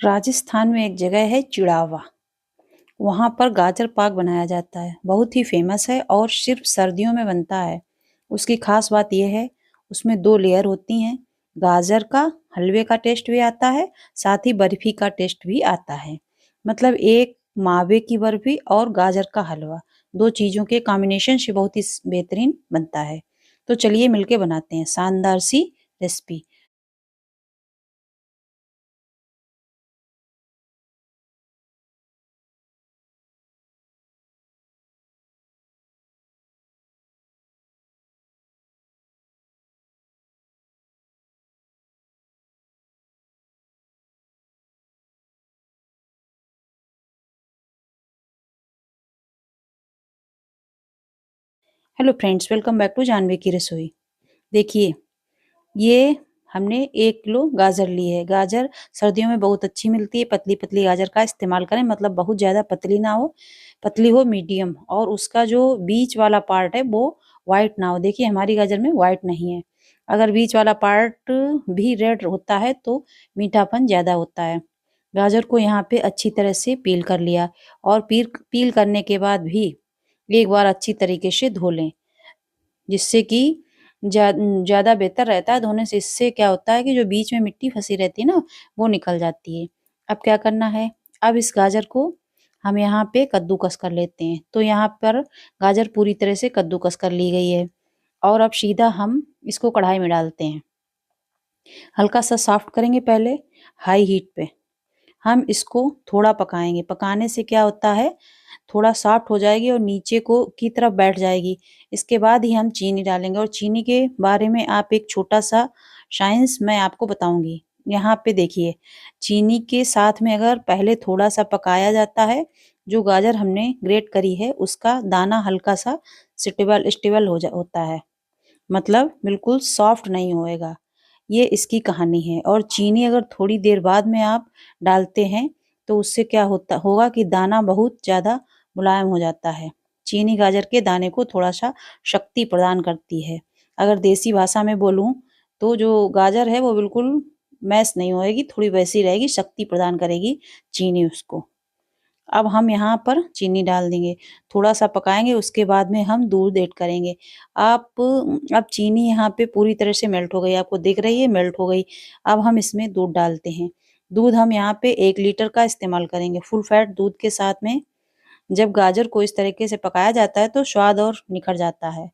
राजस्थान में एक जगह है चिड़ावा। वहाँ पर गाजर पाक बनाया जाता है। बहुत ही फेमस है और सिर्फ सर्दियों में बनता है। उसकी खास बात यह है, उसमें 2 लेयर होती हैं। गाजर का हलवे का टेस्ट भी आता है, साथ ही बर्फी का टेस्ट भी आता है। मतलब एक मावे की बर्फी और गाजर का हलवा, 2 चीज़ों के कॉम्बिनेशन से बहुत ही बेहतरीन बनता है। तो चलिए मिलके बनाते हैं शानदार सी recipe. Hello friends, welcome back to Janvi की रसोई। देखिए, ये हमने 1 किलो गाजर ली है। गाजर सर्दियों में बहुत अच्छी मिलती है। पतली-पतली गाजर का इस्तेमाल करें, मतलब बहुत ज़्यादा पतली ना हो, पतली हो मीडियम, और उसका जो बीच वाला पार्ट है वो व्हाइट ना हो। देखिए हमारी गाजर में व्हाइट नहीं है। अगर बीच वाला पार्ट भी रेड होता है तो मीठापन ज़्यादा होता है। गाजर को यहाँ पे अच्छी तरह से पील कर लिया, और पील पील करने के बाद भी एक बार अच्छी तरीके से धो लें, जिससे कि ज़्यादा बेहतर रहता है धोने से। इससे क्या होता है कि जो बीच में मिट्टी फँसी रहती है ना, वो निकल जाती है। अब क्या करना है, अब इस गाजर को हम यहाँ पे कद्दूकस कर लेते हैं। तो यहाँ पर गाजर पूरी तरह से कद्दूकस कर ली गई है, और अब सीधा हम इसको कढ़ाई में डालते हैं। हल्का सा सॉफ्ट करेंगे पहले हाई हीट पे। हम इसको थोड़ा पकाएँगे। पकाने से क्या होता है, थोड़ा सॉफ्ट हो जाएगी और नीचे को की तरफ बैठ जाएगी। इसके बाद ही हम चीनी डालेंगे, और चीनी के बारे में आप एक छोटा-सा साइंस मैं आपको बताऊँगी। यहाँ पे देखिए, चीनी के साथ में अगर पहले थोड़ा-सा पकाया जाता है, जो गाजर हमने ग्रेट करी है उसका दाना हल्का-सा स्टेबल होता है। मतलब बिल्कुल सॉफ्ट नहीं होएगा। ये इसकी कहानी है। और चीनी अगर थोड़ी देर बाद में आप डालते हैं तो उससे क्या होगा कि दाना बहुत ज़्यादा मुलायम हो जाता है। चीनी गाजर के दाने को थोड़ा-सा शक्ति प्रदान करती है। अगर देसी भाषा में बोलूँ तो जो गाजर है वो बिल्कुल मैश नहीं होएगी, थोड़ी वैसी रहेगी, शक्ति प्रदान करेगी चीनी उसको। अब हम यहाँ पर चीनी डाल देंगे, थोड़ा-सा पकाएँगे, उसके बाद में हम दूध ऐड करेंगे। अब चीनी यहाँ पे पूरी तरह से मेल्ट हो गई, आपको दिख रही है मेल्ट हो गई। अब हम इसमें दूध डालते हैं। दूध हम यहाँ पे 1 लीटर का इस्तेमाल करेंगे। फुल फैट दूध के साथ में जब गाजर को इस तरीके से पकाया जाता है तो स्वाद और निखर जाता है।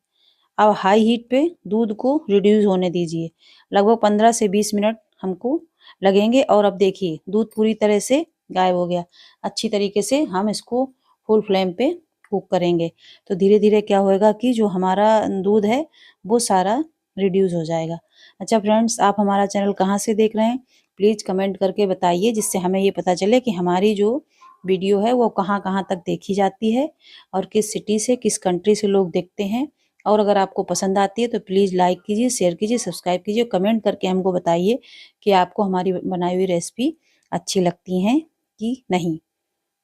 अब हाई हीट पे दूध को रिड्यूस होने दीजिए। लगभग 15 से 20 मिनट हमको लगेंगे, और अब देखिए दूध पूरी तरह से गायब हो गया। अच्छी तरीके से हम इसको फुल फ्लेम पे कुक करेंगे। तो धीरे-धीरे क्या होएगा कि जो हमारा दूध है वो सारा रिड्यूस हो जाएगा। अच्छा फ्रेंड्स, आप हमारा चैनल कहाँ से देख रहे हैं? प्लीज़ कमेंट करके बताइए, जिससे हमें ये पता चले कि हमारी जो वीडियो है वो कहाँ-कहाँ तक देखी जाती है, और किस सिटी से, किस कंट्री से लोग देखते हैं। और अगर आपको पसंद आती है तो प्लीज़ लाइक कीजिए, शेयर कीजिए, सब्सक्राइब कीजिए, कमेंट करके हमको बताइए कि आपको हमारी बनाई हुई रेसिपी अच्छी लगती हैं कि नहीं।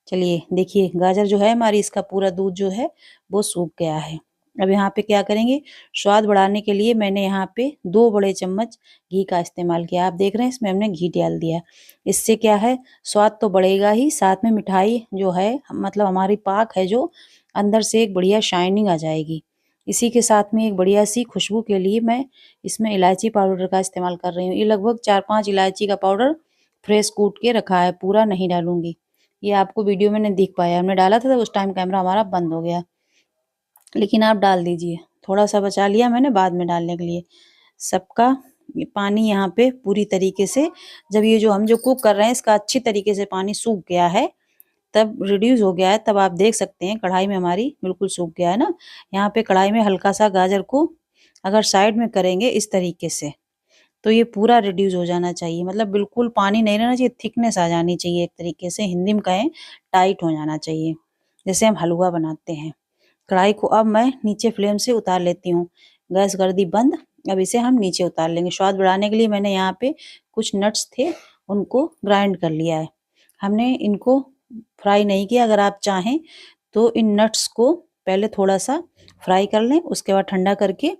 चलिए देखिए, गाजर जो है हमारी, इसका पूरा दूध जो है वो सूख गया है। अब यहाँ पे क्या करेंगे, स्वाद बढ़ाने के लिए मैंने यहाँ पे 2 बड़े चम्मच घी का इस्तेमाल किया। आप देख रहे हैं इसमें हमने घी डाल दिया। इससे क्या है, स्वाद तो बढ़ेगा ही, साथ में मिठाई जो है, मतलब हमारी पाक है जो, अंदर से एक बढ़िया शाइनिंग आ जाएगी। इसी के साथ में एक बढ़िया सी खुशबू के लिए मैं इसमें इलायची पाउडर का इस्तेमाल कर रही हूँ। ये लगभग 4-5 इलायची का पाउडर फ्रेश कूट के रखा है, पूरा नहीं डालूँगी। ये आपको वीडियो में नहीं दिख पाया, हमने डाला था तो उस टाइम कैमरा हमारा बंद हो गया, लेकिन आप डाल दीजिए। थोड़ा सा बचा लिया मैंने बाद में डालने के लिए। सबका ये पानी यहाँ पे पूरी तरीके से, जब ये जो हम जो कुक कर रहे हैं इसका अच्छी तरीके से पानी सूख गया है, तब रिड्यूस हो गया है, तब आप देख सकते हैं कढ़ाई में हमारी बिल्कुल सूख गया है ना। यहाँ पे कढ़ाई में हल्का सा गाजर को अगर साइड में करेंगे इस तरीके से, तो ये पूरा रिड्यूस हो जाना चाहिए। मतलब बिल्कुल पानी नहीं रहना चाहिए, थिकनेस आ जानी चाहिए, एक तरीके से हिंदी में कहें टाइट हो जाना चाहिए, जैसे हम हलवा बनाते हैं। कढ़ाई को अब मैं नीचे फ्लेम से उतार लेती हूँ। गैस कर दी बंद। अब इसे हम नीचे उतार लेंगे। स्वाद बढ़ाने के लिए मैंने यहाँ पे कुछ नट्स थे, उनको ग्राइंड कर लिया है। हमने इनको फ्राई नहीं किया। अगर आप चाहें तो इन नट्स को पहले थोड़ा-सा फ्राई कर लें, उसके बाद ठंडा करके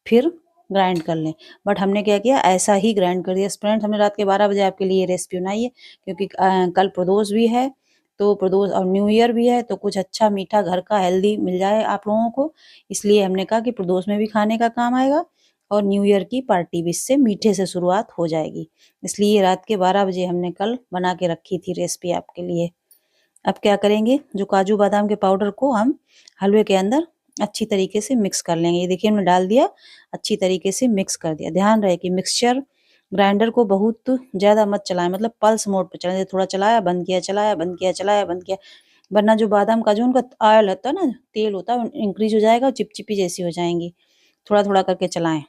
फिर ग्राइंड कर लें। बट हमने क्या किया, ऐसा ही ग्राइंड कर दिया। फ्रेंड्स, हमने रात के 12 बजे आपके लिए ये रेसिपी बनाई है, क्योंकि कल प्रदोष भी है, तो प्रदोष और न्यू ईयर भी है, तो कुछ अच्छा मीठा घर का हेल्दी मिल जाए आप लोगों को। इसलिए हमने कहा कि प्रदोष में भी खाने का काम आएगा और न्यू ईयर की पार्टी भी इससे मीठे से शुरुआत हो जाएगी। इसलिए रात के 12 बजे हमने कल बना के रखी थी रेसिपी आपके लिए। अब क्या करेंगे, जो काजू बादाम के पाउडर को हम हलवे के अंदर अच्छी तरीके से मिक्स कर लेंगे। ये देखिए हमने डाल दिया, अच्छी तरीके से मिक्स कर दिया। ध्यान रहे कि मिक्सचर ग्राइंडर को बहुत ज़्यादा मत चलाएं, मतलब पल्स मोड पे चलाएं। थोड़ा चलाया बंद किया, चलाया बंद किया, चलाया बंद किया, वरना जो बादाम काजू उनका ऑयल होता है ना, तेल होता है, इंक्रीज हो जाएगा और चिपचिपी जैसी हो जाएंगी। थोड़ा थोड़ा करके चलाएं,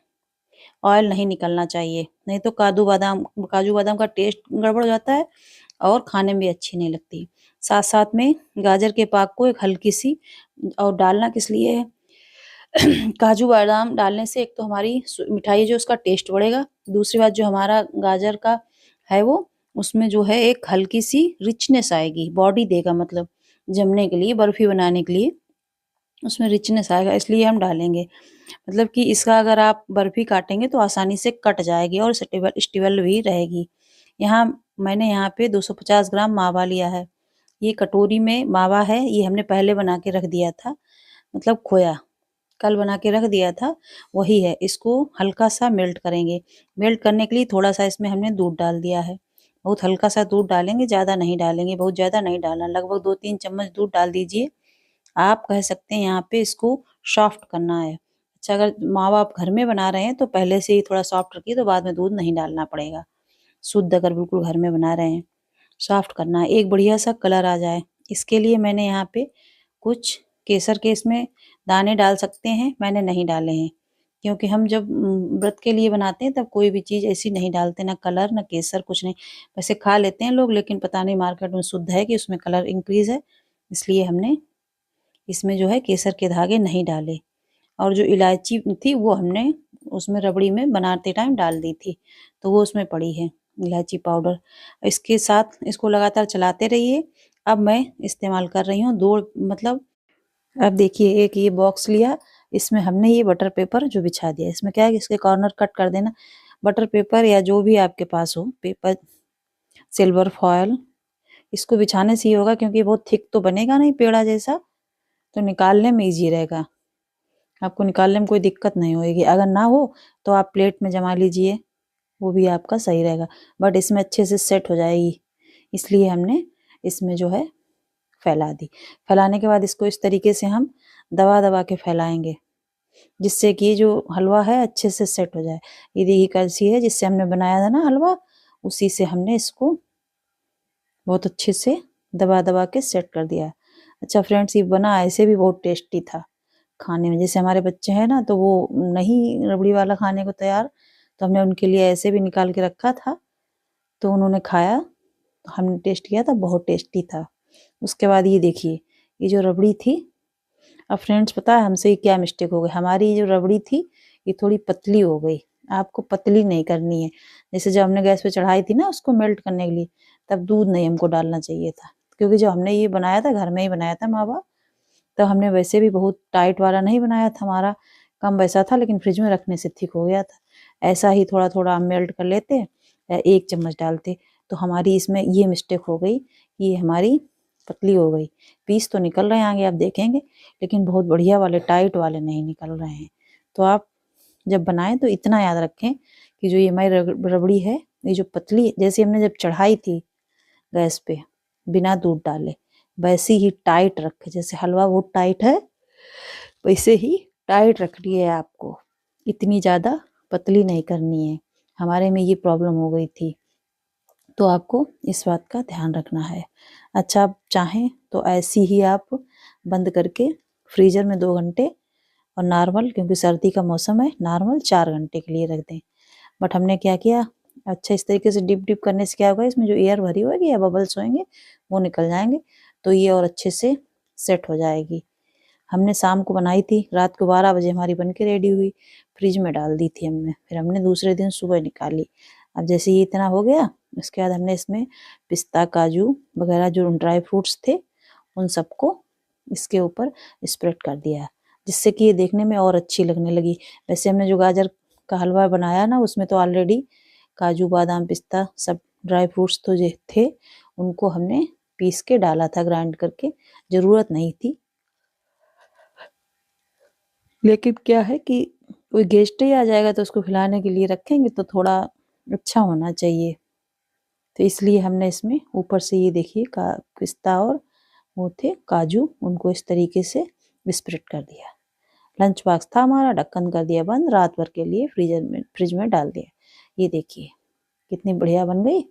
ऑयल नहीं निकलना चाहिए, नहीं तो काजू बादाम का टेस्ट गड़बड़ हो जाता है और खाने में भी अच्छी नहीं लगती। साथ साथ में गाजर के पाक को एक हल्की सी, और डालना किस लिए है काजू बादाम डालने से एक तो हमारी मिठाई जो उसका टेस्ट बढ़ेगा, दूसरी बात जो हमारा गाजर का है वो, उसमें जो है एक हल्की सी रिचनेस आएगी, बॉडी देगा, मतलब जमने के लिए, बर्फी बनाने के लिए उसमें रिचनेस आएगा, इसलिए हम डालेंगे। मतलब कि इसका अगर आप बर्फी काटेंगे तो आसानी से कट जाएगी और स्टेबल स्टेबल भी रहेगी। यहाँ मैंने यहाँ पे 250 ग्राम मावा लिया है। ये कटोरी में मावा है, ये हमने पहले बना के रख दिया था, मतलब खोया कल बना के रख दिया था, वही है। इसको हल्का सा मेल्ट करेंगे। मेल्ट करने के लिए थोड़ा सा इसमें हमने दूध डाल दिया है। बहुत हल्का सा दूध डालेंगे, ज़्यादा नहीं डालेंगे, बहुत ज़्यादा नहीं डालना, लगभग 2-3 चम्मच दूध डाल दीजिए। आप कह सकते हैं यहाँ पे इसको सॉफ्ट करना है। अच्छा, अगर मावा आप घर में बना रहे हैं तो पहले से ही थोड़ा सॉफ्ट रखिए, तो बाद में दूध नहीं डालना पड़ेगा। शुद्ध अगर बिल्कुल घर में बना रहे हैं, सॉफ्ट करना है, एक बढ़िया सा कलर आ जाए। इसके लिए मैंने यहाँ पे कुछ केसर के इसमें दाने डाल सकते हैं, मैंने नहीं डाले हैं, क्योंकि हम जब व्रत के लिए बनाते हैं तब कोई भी चीज़ ऐसी नहीं डालते, ना कलर ना केसर, कुछ नहीं। वैसे खा लेते हैं लोग, लेकिन पता नहीं मार्केट में शुद्ध है कि उसमें कलर इंक्रीज है, इसलिए हमने इसमें जो है केसर के धागे नहीं डाले। और जो इलायची थी वो हमने उसमें रबड़ी में बनाते टाइम डाल दी थी, तो वो उसमें पड़ी है इलायची पाउडर। इसके साथ इसको लगातार चलाते रहिए। अब मैं इस्तेमाल कर रही हूँ दो, मतलब अब देखिए एक ये बॉक्स लिया, इसमें हमने ये बटर पेपर जो बिछा दिया, इसमें क्या है कि इसके कॉर्नर कट कर देना। बटर पेपर या जो भी आपके पास हो पेपर, सिल्वर फॉयल, इसको बिछाने से ये होगा, क्योंकि बहुत थिक तो बनेगा नहीं पेड़ा जैसा, तो निकालने में ईजी रहेगा, आपको निकालने में कोई दिक्कत नहीं होगी। अगर ना हो तो आप प्लेट में जमा लीजिए, वो भी आपका सही रहेगा, बट इसमें अच्छे से सेट हो जाएगी, इसलिए हमने इसमें जो है फैला दी। फैलाने के बाद इसको इस तरीके से हम दबा दबा के फैलाएंगे, जिससे कि जो हलवा है अच्छे से सेट हो जाए। ये देखिए कलछी है जिससे हमने बनाया था ना हलवा, उसी से हमने इसको बहुत अच्छे से दबा दबा के सेट कर दिया। अच्छा फ्रेंड्स, ये बना ऐसे भी बहुत टेस्टी था खाने में। जैसे हमारे बच्चे हैं ना, तो वो नहीं रबड़ी वाला खाने को तैयार, तो हमने उनके लिए ऐसे भी निकाल के रखा था, तो उन्होंने खाया, तो हमने टेस्ट किया था, बहुत टेस्टी था। उसके बाद ये देखिए, ये जो रबड़ी थी, अब फ्रेंड्स पता है हमसे क्या मिस्टेक हो गई, हमारी ये जो रबड़ी थी ये थोड़ी पतली हो गई। आपको पतली नहीं करनी है। जैसे जब हमने गैस पे चढ़ाई थी ना उसको मेल्ट करने के लिए, तब दूध नहीं हमको डालना चाहिए था, क्योंकि जब हमने ये बनाया था घर में ही बनाया था मावा, तो हमने वैसे भी बहुत टाइट वाला नहीं बनाया था, हमारा कम वैसा था, लेकिन फ्रिज में रखने से ठीक हो गया था। ऐसा ही थोड़ा थोड़ा हम मेल्ट कर लेते, 1 चम्मच डालते, तो हमारी इसमें ये मिस्टेक हो गई, ये हमारी पतली हो गई। पीस तो निकल रहे हैं आगे आप देखेंगे, लेकिन बहुत बढ़िया वाले टाइट वाले नहीं निकल रहे हैं। तो आप जब बनाएं तो इतना याद रखें कि जो ये हमारी रबड़ी है, ये जो पतली, जैसे हमने जब चढ़ाई थी गैस पे बिना दूध डाले, वैसी ही टाइट रखे, जैसे हलवा बहुत टाइट है वैसे ही टाइट रखनी है आपको, इतनी ज़्यादा पतली नहीं करनी है। हमारे में ये प्रॉब्लम हो गई थी, तो आपको इस बात का ध्यान रखना है। अच्छा, आप चाहें तो ऐसी ही आप बंद करके फ्रीजर में 2 घंटे, और नॉर्मल, क्योंकि सर्दी का मौसम है, नॉर्मल 4 घंटे के लिए रख दें। बट हमने क्या किया, अच्छा इस तरीके से डिप डिप करने से क्या होगा, इसमें जो एयर भरी होगी या बबल्स होंगे वो निकल जाएंगे, तो ये और अच्छे से सेट हो जाएगी। हमने शाम को बनाई थी, रात को 12 बजे हमारी बन के रेडी हुई, फ्रिज में डाल दी थी हमने, फिर हमने दूसरे दिन सुबह निकाली। अब जैसे ये इतना हो गया, उसके बाद हमने इसमें पिस्ता काजू वगैरह जो ड्राई फ्रूट्स थे उन सबको इसके ऊपर स्प्रेड कर दिया, जिससे कि ये देखने में और अच्छी लगने लगी। वैसे हमने जो गाजर का हलवा बनाया ना, उसमें तो ऑलरेडी काजू बादाम पिस्ता सब ड्राई फ्रूट्स तो जो थे उनको हमने पीस के डाला था, ग्राइंड करके। ज़रूरत नहीं थी, लेकिन क्या है कि कोई गेस्ट ही आ जाएगा तो उसको खिलाने के लिए रखेंगे तो थोड़ा अच्छा होना चाहिए। तो इसलिए हमने इसमें ऊपर से ये देखिए का पिस्ता और वो थे काजू, उनको इस तरीके से स्प्रेड कर दिया। लंच बॉक्स था हमारा, ढक्कन कर दिया बंद, रात भर के लिए फ्रिज में डाल दिया। ये देखिए कितनी बढ़िया बन गई।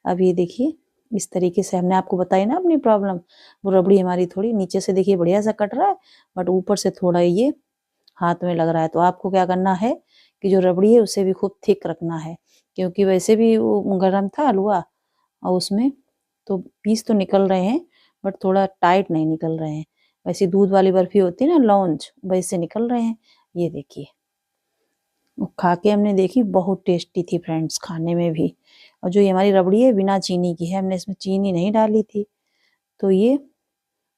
अब ये देखिए इस तरीके से हमने आपको बताई ना अपनी प्रॉब्लम, वो रबड़ी हमारी थोड़ी नीचे से देखिए बढ़िया सा कट रहा है, बट ऊपर से थोड़ा ये हाथ में लग रहा है। तो आपको क्या करना है कि जो रबड़ी है उसे भी खूब थिक रखना है, क्योंकि वैसे भी वो गर्म था हलवा और उसमें तो पीस तो निकल रहे हैं बट थोड़ा टाइट नहीं निकल रहे हैं। वैसे दूध वाली बर्फी होती है ना लॉन्च, वैसे निकल रहे हैं। ये देखिए वो खा के हमने देखी, बहुत टेस्टी थी फ्रेंड्स खाने में भी। और जो ये हमारी रबड़ी है बिना चीनी की है, हमने इसमें चीनी नहीं डाली थी, तो ये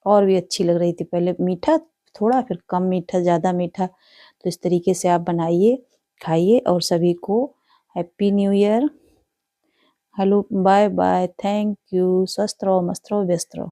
और भी अच्छी लग रही थी। पहले मीठा थोड़ा, फिर कम मीठा, ज़्यादा मीठा। तो इस तरीके से आप बनाइए, खाइए और सभी को happy new year. Hello, bye bye, thank you. स्वस्थ रहो, मस्त रहो, व्यस्त रहो।